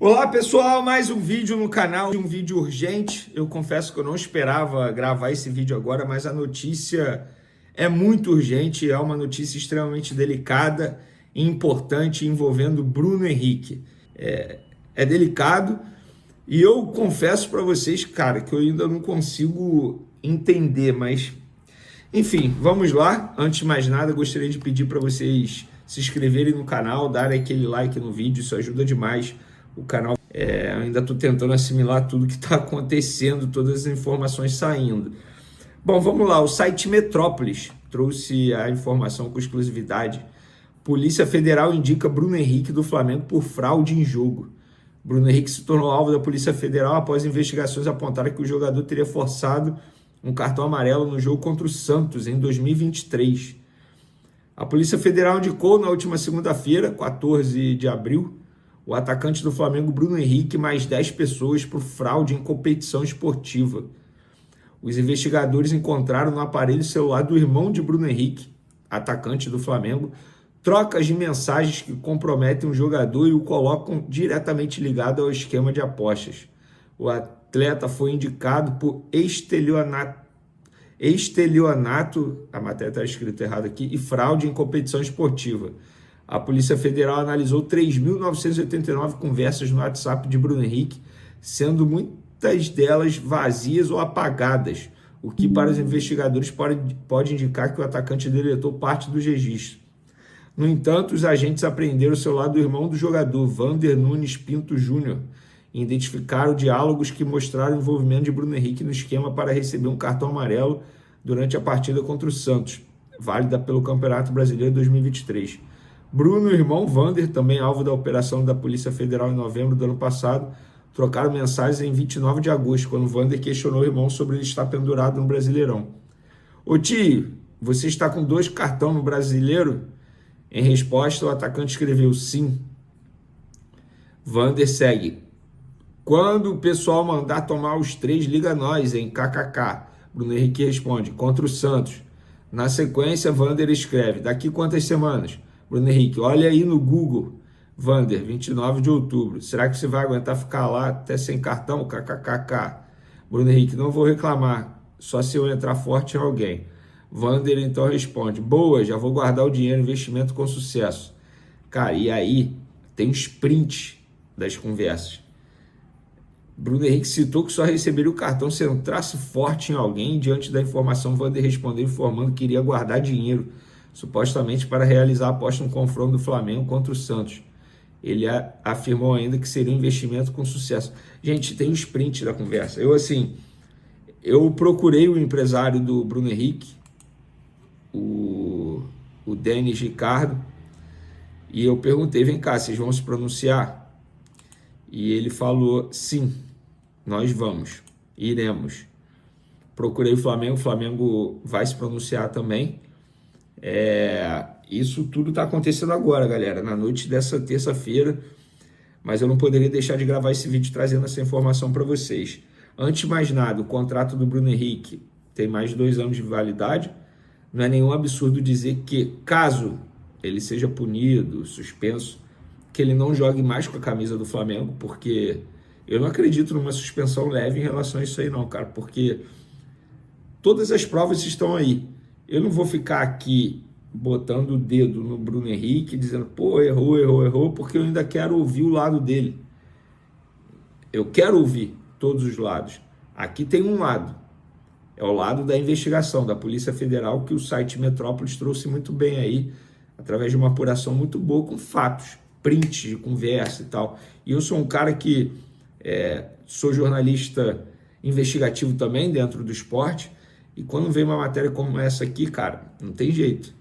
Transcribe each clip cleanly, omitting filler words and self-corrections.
Olá pessoal, mais um vídeo no canal, um vídeo urgente. Eu confesso que eu não esperava gravar esse vídeo agora, mas a notícia é muito urgente, é uma notícia extremamente delicada e importante envolvendo Bruno Henrique. É delicado e eu confesso para vocês, cara, que eu ainda não consigo entender, mas enfim, vamos lá. Antes de mais nada, gostaria de pedir para vocês se inscreverem no canal, darem aquele like no vídeo, isso ajuda demais o canal. Eu ainda estou tentando assimilar tudo que está acontecendo, todas as informações saindo. Bom, vamos lá. O site Metrópolis trouxe a informação com exclusividade. Polícia Federal indica Bruno Henrique do Flamengo por fraude em jogo. Bruno Henrique se tornou alvo da Polícia Federal após investigações apontarem que o jogador teria forçado um cartão amarelo no jogo contra o Santos em 2023. A Polícia Federal indicou na última segunda-feira, 14 de abril, o atacante do Flamengo, Bruno Henrique, mais 10 pessoas por fraude em competição esportiva. Os investigadores encontraram no aparelho celular do irmão de Bruno Henrique, atacante do Flamengo, trocas de mensagens que comprometem o jogador e o colocam diretamente ligado ao esquema de apostas. O atleta foi indicado por estelionato, a matéria está escrita errado aqui, e fraude em competição esportiva. A Polícia Federal analisou 3.989 conversas no WhatsApp de Bruno Henrique, sendo muitas delas vazias ou apagadas, o que para os investigadores pode indicar que o atacante deletou parte dos registros. No entanto, os agentes apreenderam o celular do irmão do jogador, Vander Nunes Pinto Júnior, e identificaram diálogos que mostraram o envolvimento de Bruno Henrique no esquema para receber um cartão amarelo durante a partida contra o Santos, válida pelo Campeonato Brasileiro 2023. Bruno e o irmão Vander, também alvo da operação da Polícia Federal em novembro do ano passado, trocaram mensagens em 29 de agosto, quando Vander questionou o irmão sobre ele estar pendurado no Brasileirão. Ô tio, você está com 2 cartões no Brasileiro? Em resposta, o atacante escreveu sim. Vander segue. Quando o pessoal mandar tomar os 3, liga nós, em kkk. Bruno Henrique responde, contra o Santos. Na sequência, Vander escreve, daqui quantas semanas? Bruno Henrique, olha aí no Google. Vander, 29 de outubro. Será que você vai aguentar ficar lá até sem cartão? KKKK. Bruno Henrique, não vou reclamar, só se eu entrar forte em alguém. Vander então responde, boa, já vou guardar o dinheiro, investimento com sucesso. Cara, e aí tem um sprint das conversas. Bruno Henrique citou que só receberia o cartão se entrasse forte em alguém. Diante da informação, Vander respondeu informando que iria guardar dinheiro, supostamente para realizar a aposta no confronto do Flamengo contra o Santos. Ele afirmou ainda que seria um investimento com sucesso. Gente, tem um sprint da conversa. Eu procurei o empresário do Bruno Henrique, o Denis Ricardo, e eu perguntei, vem cá, vocês vão se pronunciar? E ele falou, sim, nós vamos, iremos. Procurei o Flamengo vai se pronunciar também. Isso tudo está acontecendo agora, galera, na noite dessa terça-feira, mas eu não poderia deixar de gravar esse vídeo trazendo essa informação para vocês. Antes de mais nada, o contrato do Bruno Henrique tem mais de 2 anos de validade. Não é nenhum absurdo dizer que, caso ele seja punido, suspenso, que ele não jogue mais com a camisa do Flamengo, porque eu não acredito numa suspensão leve em relação a isso aí não, cara, porque todas as provas estão aí. Eu não vou ficar aqui botando o dedo no Bruno Henrique, dizendo, pô, errou, porque eu ainda quero ouvir o lado dele. Eu quero ouvir todos os lados. Aqui tem um lado, é o lado da investigação da Polícia Federal, que o site Metrópolis trouxe muito bem aí, através de uma apuração muito boa, com fatos, prints de conversa e tal. E eu sou um cara que sou jornalista investigativo também dentro do esporte, e quando vem uma matéria como essa aqui, cara, não tem jeito.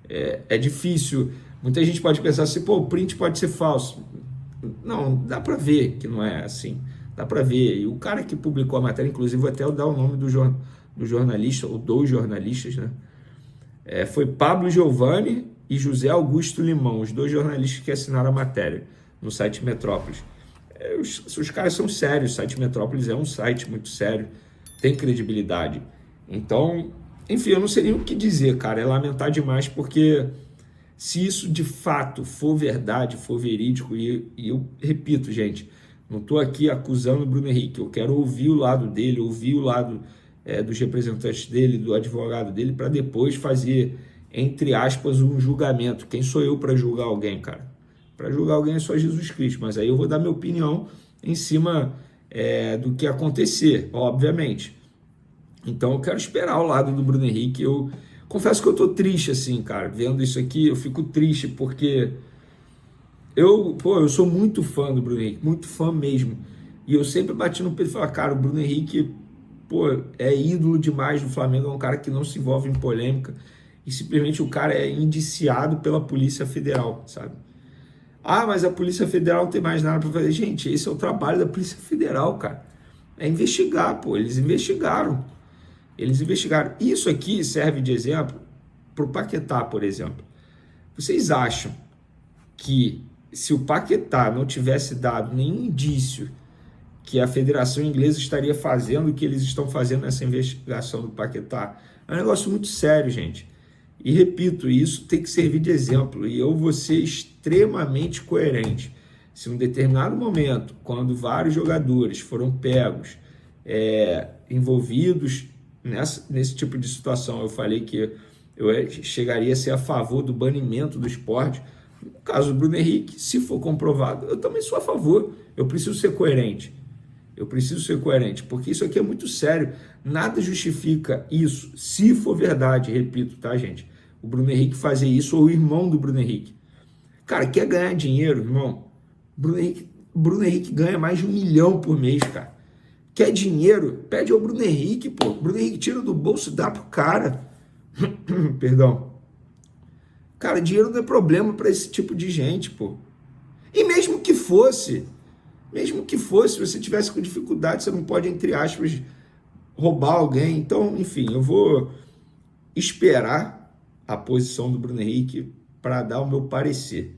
É difícil. Muita gente pode pensar assim, pô, o print pode ser falso. Não, dá para ver que não é assim. Dá para ver. E o cara que publicou a matéria, inclusive, vou até dar o nome do jornalista, ou dos jornalistas, né? Foi Pablo Giovanni e José Augusto Limão, os 2 jornalistas que assinaram a matéria no site Metrópolis. Os caras são sérios, o site Metrópolis é um site muito sério, tem credibilidade. Então, enfim, eu não sei nem o que dizer, cara, é lamentar demais, porque se isso de fato for verdade, for verídico, e eu repito, gente, Não estou aqui acusando o Bruno Henrique, eu quero ouvir o lado dele, ouvir o lado dos representantes dele, do advogado dele, para depois fazer, entre aspas, um julgamento. Quem sou eu para julgar alguém, cara? Para julgar alguém é só Jesus Cristo, mas aí eu vou dar minha opinião em cima do que acontecer, obviamente. Então eu quero esperar o lado do Bruno Henrique. Eu confesso que eu tô triste, assim, cara, vendo isso aqui, eu fico triste porque eu sou muito fã do Bruno Henrique, muito fã mesmo. E eu sempre bati no peito e falei, cara, o Bruno Henrique, é ídolo demais do Flamengo, é um cara que não se envolve em polêmica e simplesmente o cara é indiciado pela Polícia Federal, sabe? Ah, mas a Polícia Federal não tem mais nada para fazer. Gente, esse é o trabalho da Polícia Federal, cara. É investigar, eles investigaram. Eles investigaram. Isso aqui serve de exemplo para o Paquetá, por exemplo. Vocês acham que se o Paquetá não tivesse dado nenhum indício que a Federação Inglesa estaria fazendo o que eles estão fazendo nessa investigação do Paquetá? É um negócio muito sério, gente. E repito, isso tem que servir de exemplo. E eu vou ser extremamente coerente. Se em um determinado momento, quando vários jogadores foram pegos, envolvidos nesse tipo de situação, eu falei que eu chegaria a ser a favor do banimento do esporte. No caso do Bruno Henrique, se for comprovado, eu também sou a favor. Eu preciso ser coerente. Porque isso aqui é muito sério. Nada justifica isso, se for verdade, repito, tá, gente? O Bruno Henrique fazer isso, ou o irmão do Bruno Henrique. Cara, quer ganhar dinheiro, irmão? Bruno Henrique ganha mais de 1 milhão por mês, cara. Quer dinheiro? Pede ao Bruno Henrique, pô. Bruno Henrique tira do bolso e dá pro cara. Perdão. Cara, dinheiro não é problema para esse tipo de gente, pô. E mesmo que fosse, se você tivesse com dificuldade, você não pode, entre aspas, roubar alguém. Então, enfim, eu vou esperar a posição do Bruno Henrique para dar o meu parecer.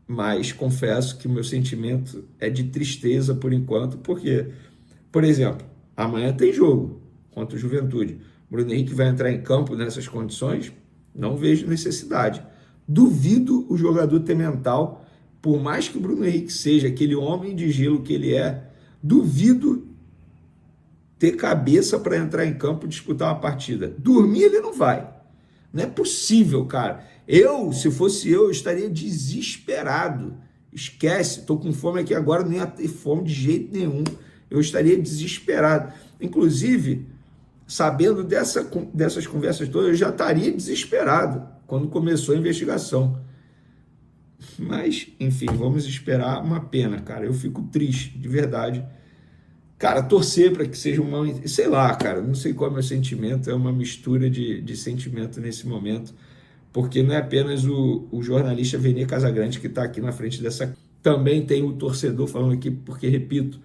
Mas confesso que o meu sentimento é de tristeza por enquanto, porque, por exemplo, amanhã tem jogo contra o Juventude. O Bruno Henrique vai entrar em campo nessas condições? Não vejo necessidade. Duvido o jogador ter mental, por mais que o Bruno Henrique seja aquele homem de gelo que ele é, duvido ter cabeça para entrar em campo e disputar uma partida. Dormir ele não vai. Não é possível, cara. Se fosse eu estaria desesperado. Esquece, tô com fome aqui agora, não ia ter fome de jeito nenhum. Eu estaria desesperado. Inclusive, sabendo dessas conversas todas, eu já estaria desesperado quando começou a investigação. Mas, enfim, vamos esperar. Uma pena, cara. Eu fico triste, de verdade. Cara, torcer para que seja uma... Sei lá, cara, não sei qual é o meu sentimento. É uma mistura de sentimento nesse momento. Porque não é apenas o jornalista Vene Casagrande que está aqui na frente dessa... Também tem o torcedor falando aqui, porque, repito,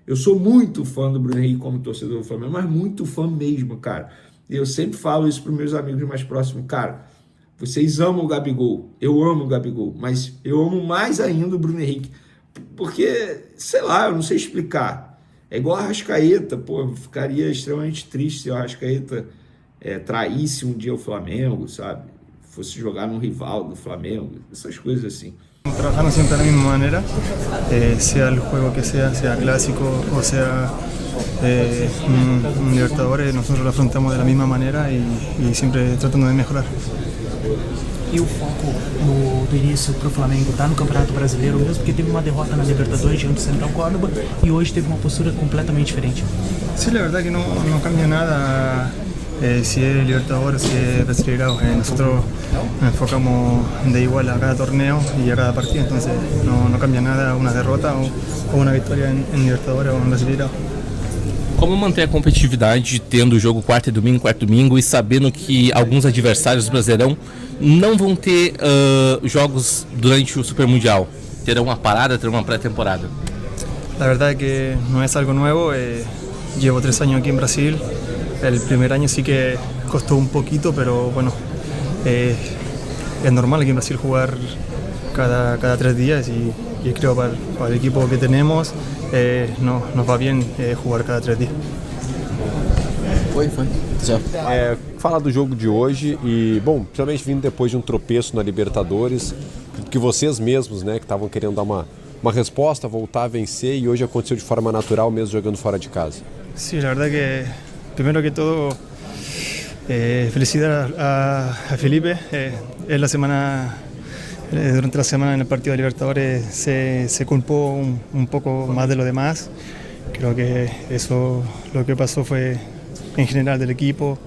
eu sou muito fã do Bruno Henrique como torcedor do Flamengo, mas muito fã mesmo, cara. E eu sempre falo isso para os meus amigos mais próximos. Cara, vocês amam o Gabigol, eu amo o Gabigol, mas eu amo mais ainda o Bruno Henrique. Porque, sei lá, eu não sei explicar. É igual a Arrascaeta, eu ficaria extremamente triste se o Arrascaeta traísse um dia o Flamengo, sabe? Fosse jogar num rival do Flamengo, essas coisas assim. Trabajando siempre de la misma manera, sea el juego que sea clásico o sea un Libertadores, nosotros lo afrontamos de la misma manera y siempre tratando de mejorar. E o foco do início para o Flamengo está no Campeonato Brasileiro mesmo, porque teve uma derrota na Libertadores diante do Central Córdoba e hoje teve uma postura completamente diferente. Sí, la verdad que no cambia nada si es Libertadores, si es Brasileirão. Nosotros nos enfocamos de igual a cada torneo y a cada partido, entonces no cambia nada una derrota o una victoria en Libertadores o en Brasileirão. Como manter a competitividade tendo o jogo quarta e domingo e sabendo que alguns adversários do Brasileirão não vão ter jogos durante o Super Mundial? Terão uma parada, terão uma pré-temporada? La verdad es que no es algo nuevo, llevo 3 años aquí en Brasil. El primer año sí que costó un poquito, pero bueno, es normal aquí en Brasil jugar cada 3 días y creo para el equipo que tenemos nos va bien jugar cada 3 días. Foi. Fala do jogo de hoje e, bom, principalmente vindo depois de um tropeço na Libertadores, que vocês mesmos, né, que estavam querendo dar uma uma resposta, voltar a vencer e hoje aconteceu de forma natural mesmo jogando fora de casa? Sí, la verdad que primero que todo felicitar a Felipe. Él durante la semana en el partido de Libertadores se culpó un poco más de lo demás. Creo que eso lo que pasó fue en general del equipo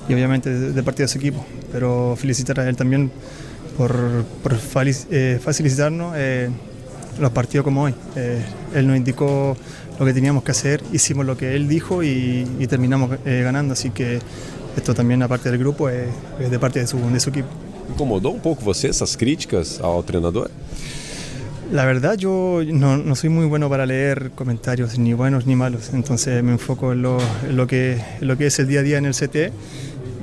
y obviamente de parte de su equipo. Pero felicitar a él también por facilitarnos los partidos como hoy. Él nos indicó lo que teníamos que hacer, hicimos lo que él dijo y terminamos ganando. Así que esto también, aparte del grupo, es de parte de su equipo. Incomodou um pouco você essas críticas ao treinador? La verdad, yo no soy muy bueno para leer comentarios, ni buenos ni malos. Entonces me enfoco en lo que es el día a día en el CT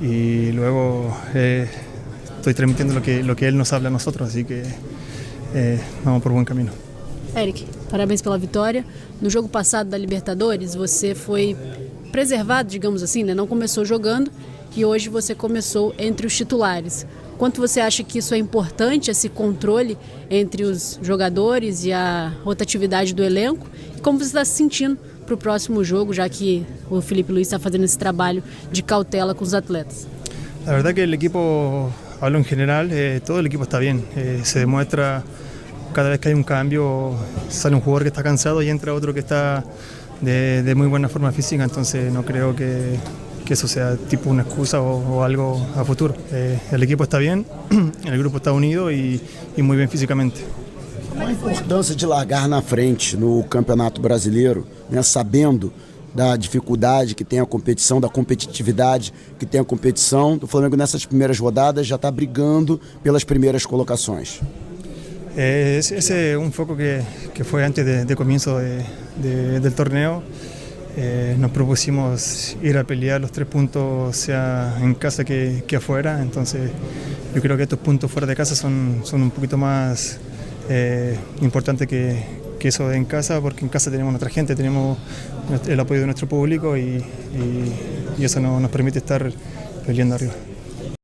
y luego estoy transmitiendo lo que él nos habla a nosotros. Así que vamos por buen camino. Eric, parabéns pela vitória. No jogo passado da Libertadores, você foi preservado, digamos assim, né? Não começou jogando e hoje você começou entre os titulares. Quanto você acha que isso é importante, esse controle entre os jogadores e a rotatividade do elenco? E como você está se sentindo para o próximo jogo, já que o Felipe Luis está fazendo esse trabalho de cautela com os atletas? La verdad que el equipo, hablo en general, todo el equipo está bien. Se demuestra cada vez que hay un cambio, sale un jugador que está cansado y entra otro que está de muy buena forma física, entonces no creo que eso sea tipo una excusa o algo a futuro. El equipo está bien, el grupo está unido y muy bien físicamente. Qual a importância de largar na frente no Campeonato Brasileiro, né, sabendo da dificuldade que tem a competição, da competitividade que tem a competição? O Flamengo nessas primeiras rodadas já está brigando pelas primeiras colocações. Ese es un foco que fue antes de comienzo del torneo. Nos propusimos ir a pelear los 3 puntos, sea en casa que afuera. Entonces yo creo que estos puntos fuera de casa son un poquito más importantes que eso de en casa, porque en casa tenemos nuestra gente, tenemos el apoyo de nuestro público y eso nos permite estar peleando arriba.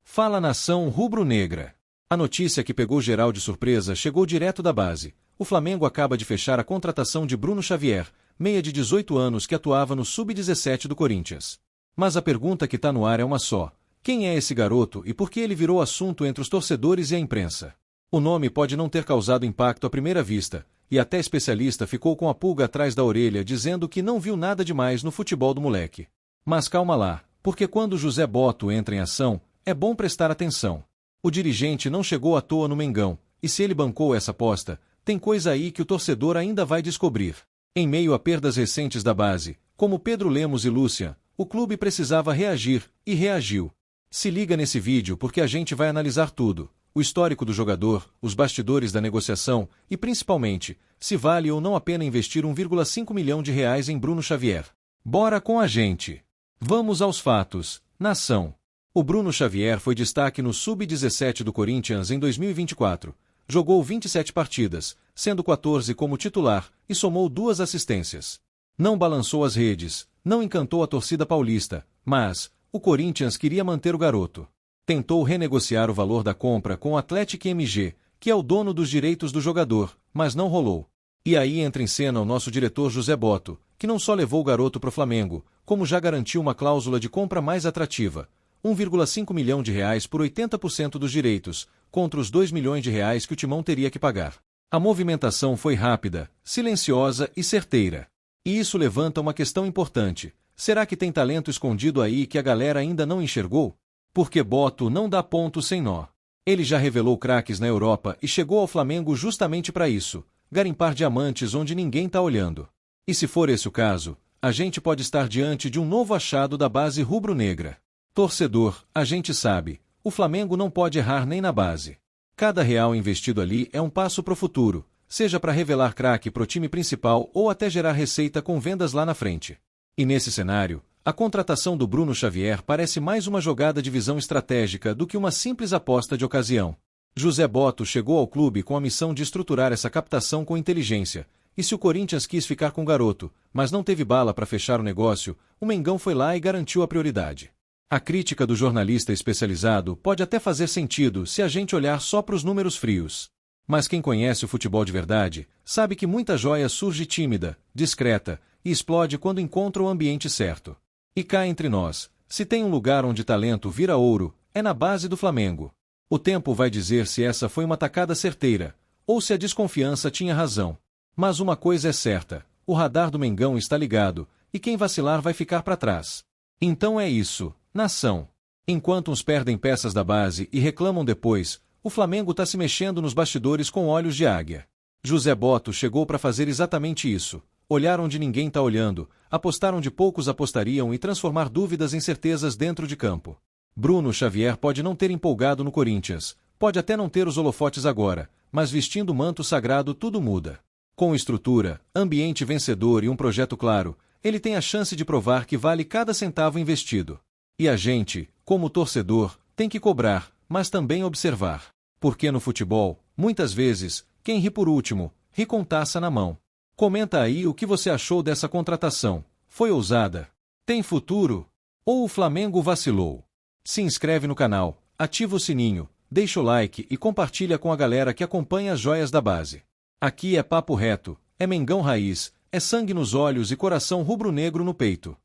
Fala Nação Rubro-Negra. A notícia que pegou geral de surpresa chegou direto da base. O Flamengo acaba de fechar a contratação de Bruno Xavier, meia de 18 anos que atuava no Sub-17 do Corinthians. Mas a pergunta que está no ar é uma só. Quem é esse garoto e por que ele virou assunto entre os torcedores e a imprensa? O nome pode não ter causado impacto à primeira vista, e até especialista ficou com a pulga atrás da orelha dizendo que não viu nada demais no futebol do moleque. Mas calma lá, porque quando José Botto entra em ação, é bom prestar atenção. O dirigente não chegou à toa no Mengão, e se ele bancou essa aposta, tem coisa aí que o torcedor ainda vai descobrir. Em meio a perdas recentes da base, como Pedro Lemos e Lúcia, o clube precisava reagir, e reagiu. Se liga nesse vídeo porque a gente vai analisar tudo. O histórico do jogador, os bastidores da negociação e, principalmente, se vale ou não a pena investir 1,5 milhão de reais em Bruno Xavier. Bora com a gente! Vamos aos fatos. Nação. O Bruno Xavier foi destaque no Sub-17 do Corinthians em 2024. Jogou 27 partidas, sendo 14 como titular, e somou 2 assistências. Não balançou as redes, não encantou a torcida paulista, mas o Corinthians queria manter o garoto. Tentou renegociar o valor da compra com o Atlético MG, que é o dono dos direitos do jogador, mas não rolou. E aí entra em cena o nosso diretor José Botto, que não só levou o garoto para o Flamengo, como já garantiu uma cláusula de compra mais atrativa. 1,5 milhão de reais por 80% dos direitos, contra os 2 milhões de reais que o Timão teria que pagar. A movimentação foi rápida, silenciosa e certeira. E isso levanta uma questão importante. Será que tem talento escondido aí que a galera ainda não enxergou? Porque Botto não dá ponto sem nó. Ele já revelou craques na Europa e chegou ao Flamengo justamente para isso, garimpar diamantes onde ninguém está olhando. E se for esse o caso, a gente pode estar diante de um novo achado da base rubro-negra. Torcedor, a gente sabe, o Flamengo não pode errar nem na base. Cada real investido ali é um passo pro futuro, seja para revelar craque pro time principal ou até gerar receita com vendas lá na frente. E nesse cenário, a contratação do Bruno Xavier parece mais uma jogada de visão estratégica do que uma simples aposta de ocasião. José Botto chegou ao clube com a missão de estruturar essa captação com inteligência, e se o Corinthians quis ficar com o garoto, mas não teve bala para fechar o negócio, o Mengão foi lá e garantiu a prioridade. A crítica do jornalista especializado pode até fazer sentido se a gente olhar só para os números frios. Mas quem conhece o futebol de verdade, sabe que muita joia surge tímida, discreta, e explode quando encontra o ambiente certo. E cá entre nós, se tem um lugar onde talento vira ouro, é na base do Flamengo. O tempo vai dizer se essa foi uma tacada certeira, ou se a desconfiança tinha razão. Mas uma coisa é certa, o radar do Mengão está ligado, e quem vacilar vai ficar para trás. Então é isso, nação. Enquanto uns perdem peças da base e reclamam depois, o Flamengo está se mexendo nos bastidores com olhos de águia. José Botto chegou para fazer exatamente isso. Olhar onde ninguém está olhando, apostar onde poucos apostariam e transformar dúvidas em certezas dentro de campo. Bruno Xavier pode não ter empolgado no Corinthians, pode até não ter os holofotes agora, mas vestindo o manto sagrado tudo muda. Com estrutura, ambiente vencedor e um projeto claro, ele tem a chance de provar que vale cada centavo investido. E a gente, como torcedor, tem que cobrar, mas também observar. Porque no futebol, muitas vezes, quem ri por último, ri com taça na mão. Comenta aí o que você achou dessa contratação. Foi ousada? Tem futuro? Ou o Flamengo vacilou? Se inscreve no canal, ativa o sininho, deixa o like e compartilha com a galera que acompanha as joias da base. Aqui é papo reto, é Mengão raiz, é sangue nos olhos e coração rubro-negro no peito.